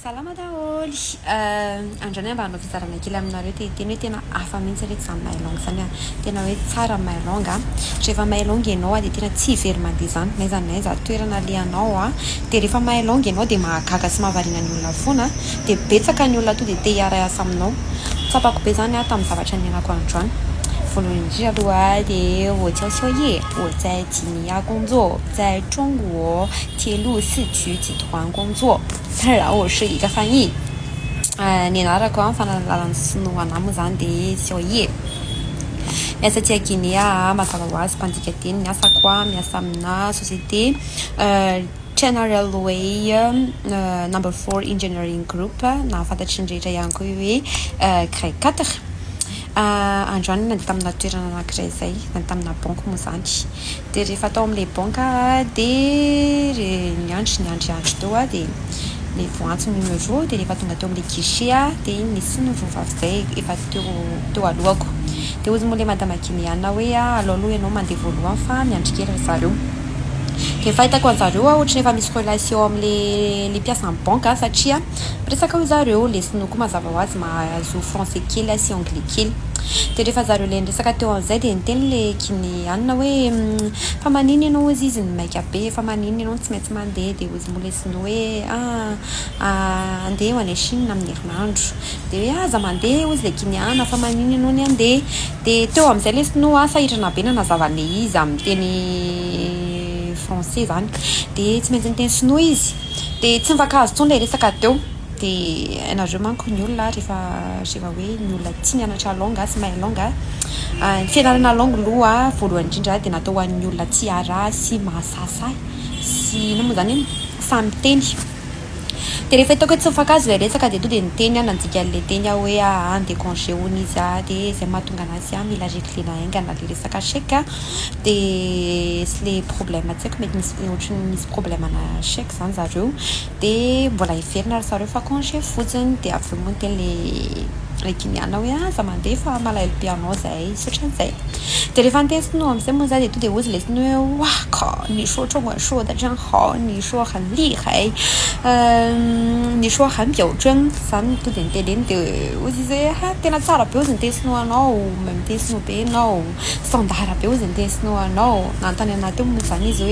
Salama daholo. Androny mba hanao fizarana kely aminareo teny hoe tena hafa mihitsy rehetra izany mailonga zany a. Tena hoe tsara mailonga. Rehefa mailonga ianao dia tena tsy very mandeha zany. N'aiza n'aiza toerana alehanao a. Dia rehefa mailonga ianao dia mahagaga sy mahavariana ny olona foana. Dia betsaka ny olona tonga dia te hiara-iasa aminao. Tsapako be zany a tamin'ny zavatra niainako androany. Voalohany indrindra aloha dia 我叫小叶，我在吉尼亚工作，在中国铁路四局集团工作。然后我是一个翻译。你anarako a fanalalan'ny sinoana moa zany dia 小叶。Miasa aty Guinea mazava ho azy mpandika teny miasako a miasa amina société China Railway number 4 engineering group na fantatry ny rehetra ihany koa hoe CREI 4. Androany nandeha tamina toerana anankiray zay nandeha tamina banque moa zany dia rehefa tao amin'ilay banque dia niandry teo a dia le voantso numéro dia rehefa tonga teo amin'ilay guichet dia nisy ny vovavy zay efa teo alohako dia ozy moa ilay madama guinéenne hoe aloha ianao mandeha voalohany fa miandry kely ry zareo. Dia fahitako an'zareo ohatry efa misy relation amin'ilay mpiasa amin'ny banque satria miresaka ho zareo le sinoa koa mazava ho azy mahazo français kely sy anglais kely. Dia rehefa zareo le niresaka teo an'izay dia niteny le guinéenne hoe fa manino ianao ozy izy ny maika be fa manino ianao tsy maintsy mandeha dia ozy moa le sinoa hoe andeha ho any Chine amin'ny herinandro dia hoe aza mandeha ozy le guinéenne fa manino ianao ny andeha dia teo amin'izay le sinoa sahitrana be na nazavale izy amin'ny teny français zany dia tsy maintsy niteny sinoa izy dia tsy mifakahazo tsony le resaka teo dia ianareo manko ny olona rehefa hoe ny olona tsy mianatra langue sy mahay langue ny fianarana langue aloha voalohany indrindra dia natao ho an'ny olona tsy hara sy mahasasa sy ino moa zany samy teny. Dia rehefa hitako hoe tsy mifakahazo ilay resaka dia to dia niteny nanjika an'ilay teny hoe andeha congé hono izy dia izay mahatonga anazy mila reglena aingana le resaka chèque dia sy le problème tsy haiko mety ohatry misy problème ana chèque zany zareo dia mbola hiverina ry zareo fa congé fotsiny dia avy moa niteny le guinéenne hoe aza mandeha fa malahelo be anao zay sy ohatran'izay. Dia rehefa niteny sinoa amin'izay moa zay dia to dia ozy le sinoa hoe waka ni说中文说的真好你说很厉害你说很标准zany to dia niteny eny dia ozy izy hoe tena tsara be ozy niteny sinoa anao miteny sinoa be ianao standard be ozy niteny sinoa anao nanontany anahy teo moa zany izy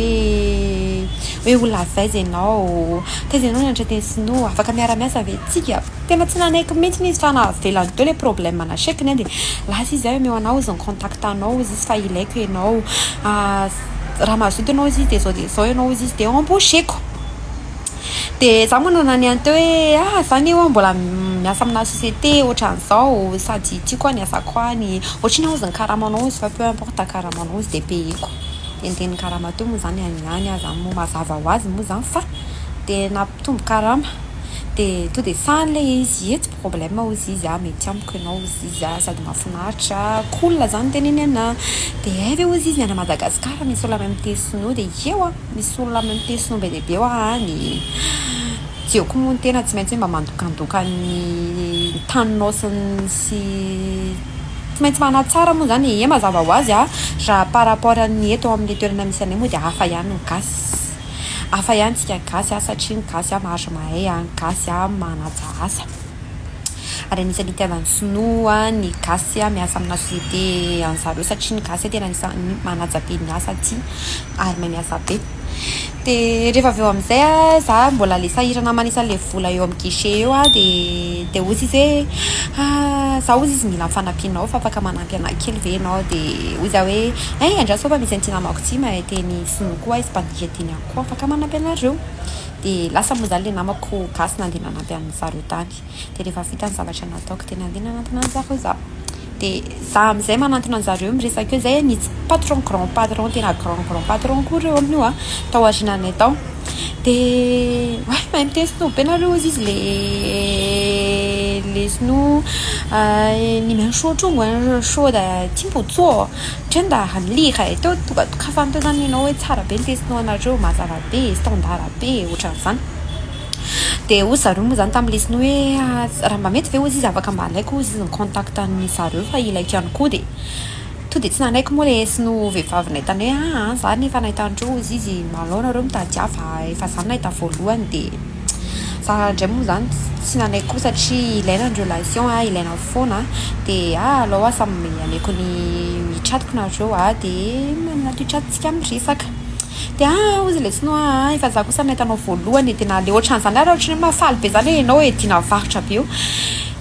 hoe olona avaiza ianao taiza ianao nianatra teny sinoa afaka miara-miasa ve tsika tena tsy nanaiky mihitsy izy fa nahavelany teo le problème ana chèque ny a dia lasa izy meo anao izy nicontact anao izy fa ilaiko ianao raha mahazoto ianao izy dia zao ianao izy dia embaucheko. Dia za moa nanany any teo hoe zany eo mbola miasa amina société ohatran'izao sady tiako a ny asako any ohatrina ozy ny karamanao izy fa peu importe karamanao izy dia payeko. Dia niteny karama teo moa zany any zany moa mazava ho azy moa zany fa dia nampitombo karama dia to dia sany le izy tsy problème ozy izy mety amiko ianao ozy izy sady mahafinaritra cool zany teneny anahy dia ve ozy izy any Madagasikara misy olona miteny sinoa dia eo misy olona miteny sinoa be dia be any dioko moa ny tena tsy maintsy mba mandokandoka ny taninao sy tsy maintsy manatsara moa zany mazava ho azy raha par rapport ny eto amin'ilay toerana misy anay moa dia hafa ihany ny gasy hafa ihany tsika gasy satria ny gasy mahazo mahay ny gasy manaja asa ary anisan'ny itiavany sinoa ny gasy miasa amina société an'zareo satria ny gasy tena anisan'ny manaja be ny asa ty ary mahay miasa be. Dia rehefa avy eo amin'izay za mbola le sahirana manisa le vola eo amin'ny guichet eo dia ozy izy hoe za ozy izy mila mifanampianao fa afaka manampy anahy kely ve ianao dia ozy hoe andraso fa misy an'ity namako ty mahay teny sinoa koa izy mpandika teny ako afaka manampy anareo. Dia lasa moa zany le namako gasy nandeha nanampy an'zareo tany dia rehefa vita ny zavatra nataoko tena andeha nanantona an'zareo za dia za amin'izay manantona an'zareo miresaka eo zay nisy patron grand patron tena grand patron koa reo amin'io tao aoriananay tao dia mahay miteny sinoa be nareo ozy izy le sinoa你们说中文说的挺不错真的很厉害teo tokafany teo zany ianao hoe tsara be niteny sinoa anareo mazava be standard be ohatran'izany. Dia ozy zareo moa zany tamin'ilay sinoa hoe raha mba mety ve ozy izy afaka mba alaiko ozy izy ny contact ny zareo fa ilaiko ihany koa dia to dia tsy nanaiko moa le sinoa vehivavy nahitany hoe zany efa nahitandreo ozy izy malao nareo mitady hafa efa zany nahita voalohany dia za ndray moa zany tsy nanay koa satria ilaina ny relation ilaina foana de aloha samy ameko ny chatiko nareo de natochatsika miresaka de ozy le sinoa efa za kosa nahitanao voalohany tena le ohatran'izany ary ohatran'ny hoe mafaly be zany hoe ianao hoe dina varotra be io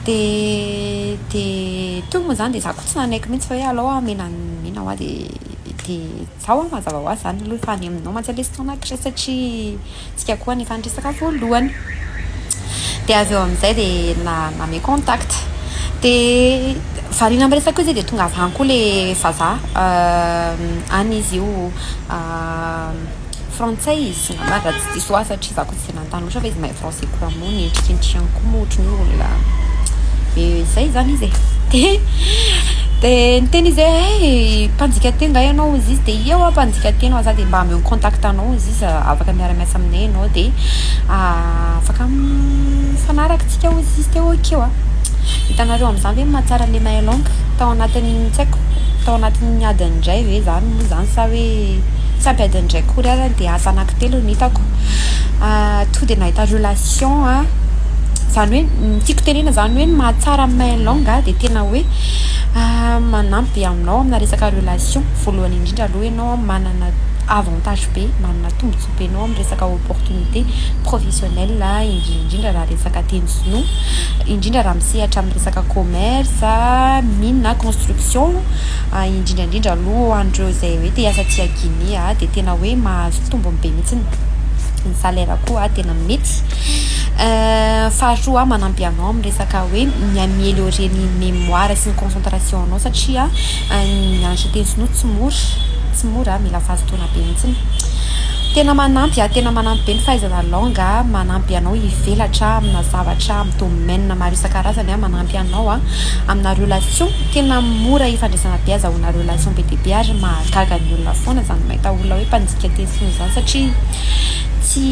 de to moa zany de za koa tsy nanaiky mihitsy fa hoe aloha mena hoa de zaho mazava ho azy zany aloha fa any aminao mantsy lesitao anankiray satria tsika koa ny fandresaka voalohany de avy eo amin'izay de name contact de variana miresaka koa izy de tonga avy any koa le vazaha any izy io frantsay izy ngamba tsy diso a satria za koa tsy nantany loatra fa izy mahay français couramment ny endrikendrikany koa mohatry ny olona zay zany izy de niteny izy mpanjika teny nga ianao izy izy de eo mpanjika teny za de mba ameo contact anao izy izy afaka miara-miasa aminay ianao de afaka mifanarakintsika izy izy teo akeo hitanareo amin'izany hoe mahatsara le mahay langue tao anatin'ny tsy haiko tao anatin'ny adiny indray ve zany moa zany sa hoe tsy ampy adiny indray kory ary de asa anankitelo no hitako to de nahita relation zany hoe tiako tenena zany hoe mahatsara mahay langue de tena hoe manampy aminao amina resaka relation voalohany indrindra aloha ianao manana avantage be manana tombotsoa be anao amin'ny resaka opportunité professionnelle indrindra raha resaka teny sinoa indrindra raha misehatra amin'ny resaka commerce mine na construction indrindraindrindra aloha andreo zay hoe te hiasa aty Guinée de tena hoe mahazo tombony be mihitsy ny salaire koa tena mety faharoa manampy anao amin'ny resaka hoe miaméliorer ny mémoire sy ny concentration anao satria ny anatra teny sinoa tsy mora mila fahazotoana be mihitsy tena manampy be ny fahaizana langue manampy anao hivelatra amina zavatra amin'ny domaine maro isan-karazany manampy anao amina relation tena mora ifandraisana be azahoana relation be dia be ary mahagaga ny olona foana zany mahita olona hoe mpanjika teny sinoa zany satria tsy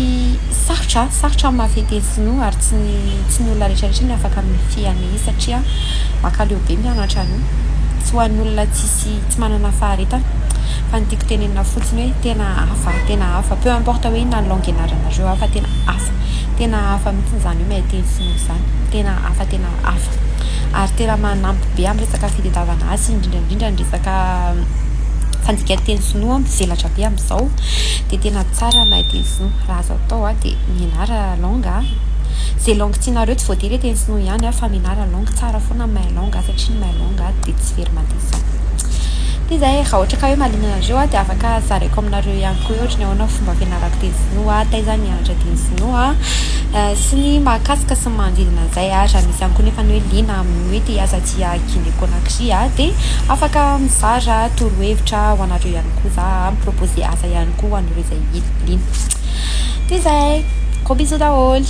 sarotra mafy teny sinoa ary tsy ny olona rehetrarehetra ny afaka mifiany izy satria makaleo be mianatra anio tsy ho an'ny olona tsy manana faharetana fa ny tiako tenenina fotsiny hoe tena hafa peu importe hoe inona ny langue ianaranareo fa tena hafa mihitsy zany hoe mahay teny sinoa zany tena hafa ary tena manampy be amin'ny resaka fitadiavana azy indrindra ny resaka fandika teny sinoa mivelatra be amin'izao de tena tsara mahay teny sinoa raha azo atao de mianara langue zay langue tianareo tsy voatery teny sinoa ihany fa mianara langue tsara foana mahay langue satria ny mahay langue de tsy very mandeha de zay raha ohatra ka hoe malina anareo de afaka zaraiko aminareo ihany koa ohatra ny ahoana fomba fianarako teny sinoa taiza mianatra teny sinoa sy ny mahakasika sy manodidina zay raha misy ihany koa nefa ny hoe liana amin'ny hoe te hiasa aty Guinée Conakry de afaka mizara torohevitra ho anareo ihany koa za miproposer asa ihany koa ho anareo zay liana de zay gros bisous daholo.